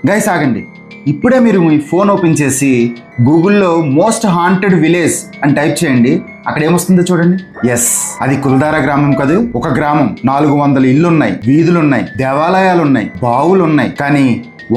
Guys ఆగండి. ఇప్పుడే మీరు మీ ఫోన్ ఓపెన్ చేసి గూగుల్లో మోస్ట్ హాంటెడ్ విలేజ్ అని టైప్ చేయండి. అక్కడ ఏమొస్తుందో చూడండి. ఎస్, అది కుల్దారా గ్రామం కాదు. ఒక గ్రామం, 400 ఇళ్ళున్నాయి, వీధులున్నాయి, దేవాలయాలున్నాయి, బావులున్నాయి, కానీ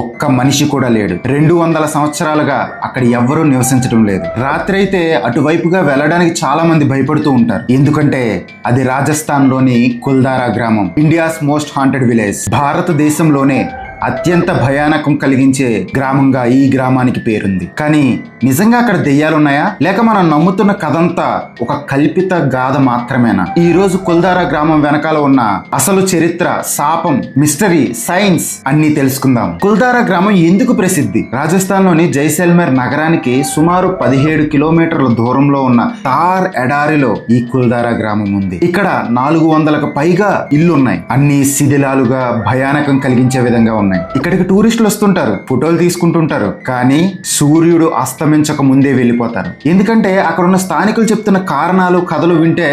ఒక్క మనిషి కూడా లేడు. 200 సంవత్సరాలుగా అక్కడ ఎవ్వరూ నివసించడం లేదు. రాత్రి అయితే అటువైపుగా వెళ్ళడానికి చాలా మంది భయపడుతూ ఉంటారు. ఎందుకంటే అది రాజస్థాన్ లోని కుల్దారా గ్రామం, ఇండియాస్ మోస్ట్ హాంటెడ్ విలేజ్. భారతదేశంలోనే అత్యంత భయానకం కలిగించే గ్రామంగా ఈ గ్రామానికి పేరుంది. కానీ నిజంగా అక్కడ దెయ్యాలున్నాయా, లేక మనం నమ్ముతున్న కథంతా ఒక కల్పిత గాథ మాత్రమేనా? ఈ రోజు కుల్దారా గ్రామం వెనకాల ఉన్న అసలు చరిత్ర, శాపం, మిస్టరీ, సైన్స్ అన్ని తెలుసుకుందాం. కుల్దారా గ్రామం ఎందుకు ప్రసిద్ధి? రాజస్థాన్ లోని జైసల్మేర్ నగరానికి సుమారు 17 కిలోమీటర్ల దూరంలో ఉన్న థార్ ఎడారిలో ఈ కుల్దారా గ్రామం ఉంది. ఇక్కడ 400కు పైగా ఇల్లున్నాయి. అన్ని శిథిలాలుగా భయానకం కలిగించే విధంగా ఉన్నాయి. ఇక్కడికి టూరిస్టులు వస్తుంటారు, ఫోటోలు తీసుకుంటుంటారు, కానీ సూర్యుడు అస్తమించక ముందే వెళ్ళిపోతారు. ఎందుకంటే అక్కడ ఉన్న స్థానికులు చెప్తున్న కారణాలు, కథలు వింటే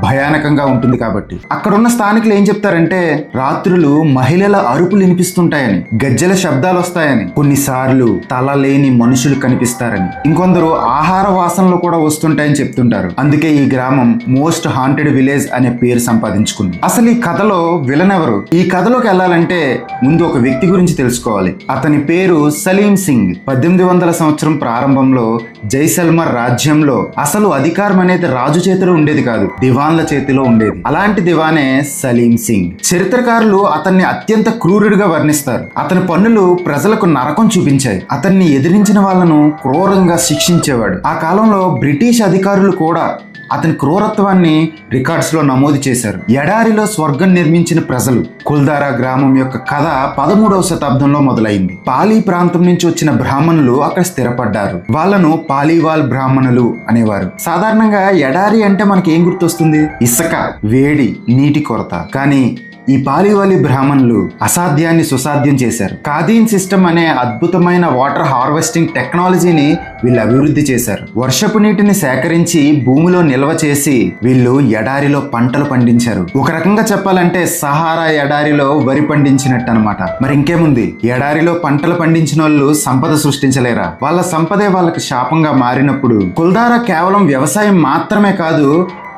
భయానకంగా ఉంటుంది కాబట్టి. అక్కడున్న స్థానికులు ఏం చెప్తారంటే రాత్రులు మహిళల అరుపులు వినిపిస్తుంటాయని, గజ్జెల శబ్దాలు వస్తాయని, కొన్నిసార్లు తల లేని మనుషులు కనిపిస్తారని, ఇంకొందరు ఆహార వాసనలు కూడా వస్తుంటాయని చెప్తుంటారు. అందుకే ఈ గ్రామం మోస్ట్ హాంటెడ్ విలేజ్ అనే పేరు సంపాదించుకుంది. అసలు ఈ కథలో విలన్ ఎవరు? ఈ కథలోకి వెళ్ళాలంటే ముందు ఒక వ్యక్తి గురించి తెలుసుకోవాలి. అతని పేరు సలీం సింగ్. 1800 సంవత్సరం ప్రారంభంలో జైసల్మర్ రాజ్యంలో అసలు అధికారం అనేది రాజు చేతిలో ఉండేది కాదు, దివాన్ల చేతిలో ఉండేది. అలాంటి దివానే సలీం సింగ్. చరిత్రకారులు అతన్ని అత్యంత క్రూరుడిగా వర్ణిస్తారు. అతని పన్నులు ప్రజలకు నరకం చూపించాయి. అతన్ని ఎదిరించిన వాళ్లను క్రూరంగా శిక్షించేవాడు. ఆ కాలంలో బ్రిటిష్ అధికారులు కూడా అతని క్రూరత్వాన్ని రికార్డ్స్ లో నమోదు చేశారు. ఎడారిలో స్వర్గం నిర్మించిన ప్రజలు. కుల్దారా గ్రామం యొక్క కథ 13వ శతాబ్దంలో మొదలైంది. పాలీ ప్రాంతం నుంచి వచ్చిన బ్రాహ్మణులు అక్కడ స్థిరపడ్డారు. వాళ్ళను పాలీవాల్ బ్రాహ్మణులు అనేవారు. సాధారణంగా ఎడారి అంటే మనకి ఏం గుర్తొస్తుంది? ఇసుక, వేడి, నీటి కొరత. కానీ ఈ పాలీవాలి బ్రాహ్మణులు అసాధ్యాన్ని సుసాధ్యం చేశారు. కాదీన్ సిస్టమ్ అనే అద్భుతమైన వాటర్ హార్వెస్టింగ్ టెక్నాలజీని వీళ్ళు అభివృద్ధి చేశారు. వర్షపు నీటిని సేకరించి భూమిలో నిల్వ చేసి వీళ్ళు ఎడారిలో పంటలు పండించారు. ఒక రకంగా చెప్పాలంటే సహారా ఎడారిలో వరి పండించినట్టు అనమాట. మరి ఇంకేముంది? ఎడారిలో పంటలు పండించిన వాళ్ళు సంపద సృష్టించలేరా? వాళ్ళ సంపదే వాళ్ళకి శాపంగా మారినప్పుడు కుల్దారా కేవలం వ్యవసాయం మాత్రమే కాదు,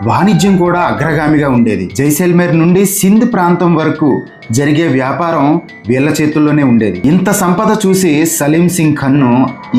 వాణిజ్యం కూడా అగ్రగామిగా ఉండేది. జైసల్మేర్ నుండి సింధ్ ప్రాంతం వరకు జరిగే వ్యాపారం వీళ్ళ చేతుల్లోనే ఉండేది. ఇంత సంపద చూసి సలీం సింగ్ కన్ను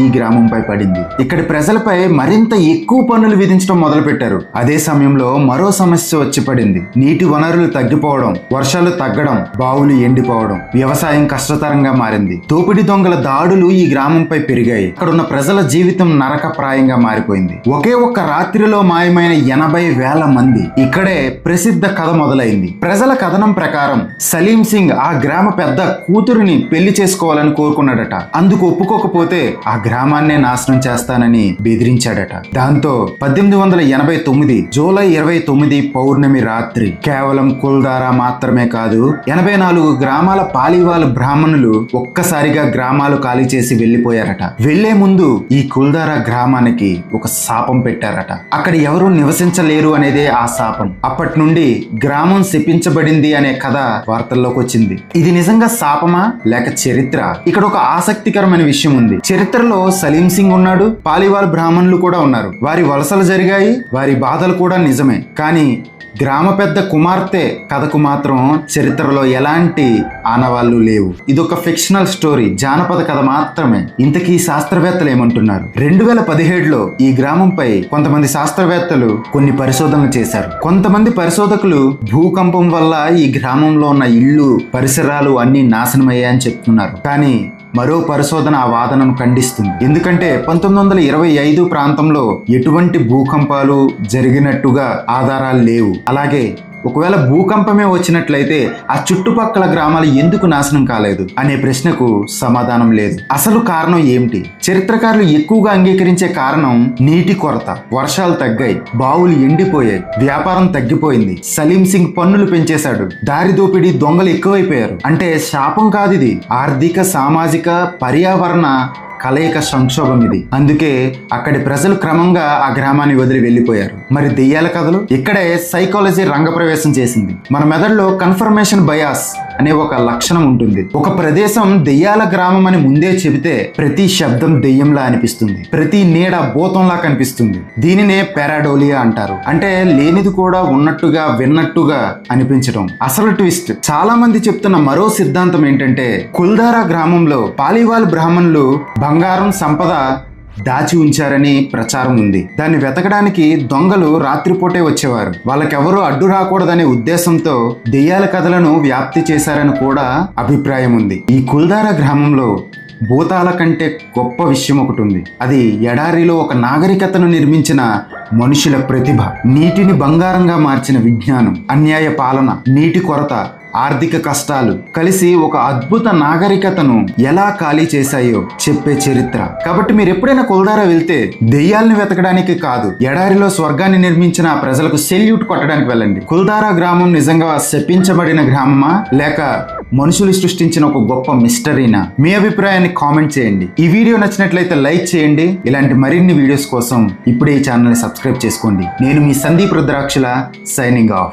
ఈ గ్రామంపై పడింది. ఇక్కడి ప్రజలపై మరింత ఎక్కువ పన్నులు విధించడం మొదలు పెట్టారు. అదే సమయంలో మరో సమస్య వచ్చి పడింది. నీటి వనరులు తగ్గిపోవడం, వర్షాలు తగ్గడం, బావులు ఎండిపోవడం, వ్యవసాయం కష్టతరంగా మారింది. దోపిడీ దొంగల దాడులు ఈ గ్రామంపై పెరిగాయి. అక్కడున్న ప్రజల జీవితం నరకప్రాయంగా మారిపోయింది. ఒకే ఒక్క రాత్రిలో మాయమైన 80,000 మంది. ఇక్కడే ప్రసిద్ధ కథ మొదలైంది. ప్రజల కథనం ప్రకారం సలీం సింగ్ ఆ గ్రామ పెద్ద కూతురిని పెళ్లి చేసుకోవాలని కోరుకున్నాడట. అందుకు ఒప్పుకోకపోతే ఆ గ్రామాన్నే నాశనం చేస్తానని బెదిరించాడట. దాంతో 1889 జూలై 29 పౌర్ణమి రాత్రి కేవలం కుల్దారా మాత్రమే కాదు, 84 గ్రామాల పాలీవాల్ బ్రాహ్మణులు ఒక్కసారిగా గ్రామాలు ఖాళీ చేసి వెళ్లిపోయారట. వెళ్లే ముందు ఈ కుల్దారా గ్రామానికి ఒక శాపం పెట్టారట. అక్కడ ఎవరూ నివసించలేరు అనేదే ఆ శాపం. అప్పటి నుండి గ్రామం శపించబడింది అనే కథ వార్తల్లోకి వచ్చింది. ఇది నిజంగా శాపమా లేక చరిత్ర? ఇక్కడ ఒక ఆసక్తికరమైన విషయం ఉంది. చరిత్రలో సలీం సింగ్ ఉన్నాడు, పాలీవాల్ బ్రాహ్మణులు కూడా ఉన్నారు. వారి వలసలు జరిగాయి, వారి బాధలు కూడా నిజమే. కానీ గ్రామ పెద్ద కుమార్తె కథకు మాత్రం చరిత్రలో ఎలాంటి ఆనవాళ్లు లేవు. ఇదొక ఫిక్షనల్ స్టోరీ, జానపద కథ మాత్రమే. ఇంతకీ శాస్త్రవేత్తలు ఏమంటున్నారు? 2017లో ఈ గ్రామంపై కొంతమంది శాస్త్రవేత్తలు కొన్ని పరిశోధనలు చేశారు. కొంతమంది పరిశోధకులు భూకంపం వల్ల ఈ గ్రామంలో ఉన్న ఇళ్ళు, పరిసరాలు అన్ని నాశనమయ్యాయని చెప్తున్నారు. కానీ మరో పరిశోధన ఆ వాదనను ఖండిస్తుంది. ఎందుకంటే 1925 ప్రాంతంలో ఎటువంటి భూకంపాలు జరిగినట్టుగా ఆధారాలు లేవు. అలాగే ఒకవేళ భూకంపమే వచ్చినట్లయితే ఆ చుట్టుపక్కల గ్రామాలు ఎందుకు నాశనం కాలేదు అనే ప్రశ్నకు సమాధానం లేదు. అసలు కారణం ఏమిటి? చరిత్రకారులు ఎక్కువగా అంగీకరించే కారణం నీటి కొరత. వర్షాలు తగ్గాయి, బావులు ఎండిపోయాయి, వ్యాపారం తగ్గిపోయింది, సలీం సింగ్ పన్నులు పెంచేశాడు, దారి దోపిడీ, దొంగలు ఎక్కువైపోయారు. అంటే శాపం కాదు ఇది, ఆర్థిక, సామాజిక, పర్యావరణ కలయిక సంక్షోభం ఇది. అందుకే అక్కడి ప్రజలు క్రమంగా ఆ గ్రామాన్ని వదిలి వెళ్ళిపోయారు. మరి దెయ్యాల కథలు? ఇక్కడే సైకాలజీ రంగప్రవేశం చేసింది. మన మెదడులో కన్ఫర్మేషన్ బయాస్ అనే ఒక లక్షణం ఉంటుంది. ఒక ప్రదేశం దెయ్యాల గ్రామం అని ముందే చెబితే ప్రతి శబ్దం దెయ్యంలా అనిపిస్తుంది, ప్రతి నీడ భూతంలా కనిపిస్తుంది. దీనినే పారాడోలియా అంటారు. అంటే లేనిది కూడా ఉన్నట్టుగా విన్నట్టుగా అనిపించడం. అసలు ట్విస్ట్, చాలా మంది చెప్తున్న మరో సిద్ధాంతం ఏంటంటే కుల్దారా గ్రామంలో పాలీవాల్ బ్రాహ్మణులు బంగారం సంపద దాచి ఉంచారని ప్రచారం ఉంది. దాన్ని వెతకడానికి దొంగలు రాత్రిపూటే వచ్చేవారు. వాళ్ళకెవరూ అడ్డు రాకూడదనే ఉద్దేశంతో దెయ్యాల కథలను వ్యాప్తి చేశారని కూడా అభిప్రాయం ఉంది. ఈ కుల్దారా గ్రామంలో భూతాల కంటే గొప్ప విషయం ఒకటి ఉంది. అది ఎడారిలో ఒక నాగరికతను నిర్మించిన మనుషుల ప్రతిభ, నీటిని బంగారంగా మార్చిన విజ్ఞానం, అన్యాయ పాలన, నీటి కొరత, ఆర్థిక కష్టాలు కలిసి ఒక అద్భుత నాగరికతను ఎలా ఖాళీ చేశాయో చెప్పే చరిత్ర. కాబట్టి మీరు ఎప్పుడైనా కుల్దారా వెళ్తే దెయ్యాలను వెతకడానికి కాదు, ఎడారిలో స్వర్గాన్ని నిర్మించిన ప్రజలకు సెల్యూట్ కొట్టడానికి వెళ్ళండి. కుల్దారా గ్రామం నిజంగా శపించబడిన గ్రామమా లేక మనుషులు సృష్టించిన ఒక గొప్ప మిస్టరీనా? మీ అభిప్రాయాన్ని కామెంట్ చేయండి. ఈ వీడియో నచ్చినట్లయితే లైక్ చేయండి. ఇలాంటి మరిన్ని వీడియోస్ కోసం ఇప్పుడే ఈ ఛానల్ని సబ్స్క్రైబ్ చేసుకోండి. నేను మీ సందీప్ రుద్రాక్షల సైనింగ్ ఆఫ్.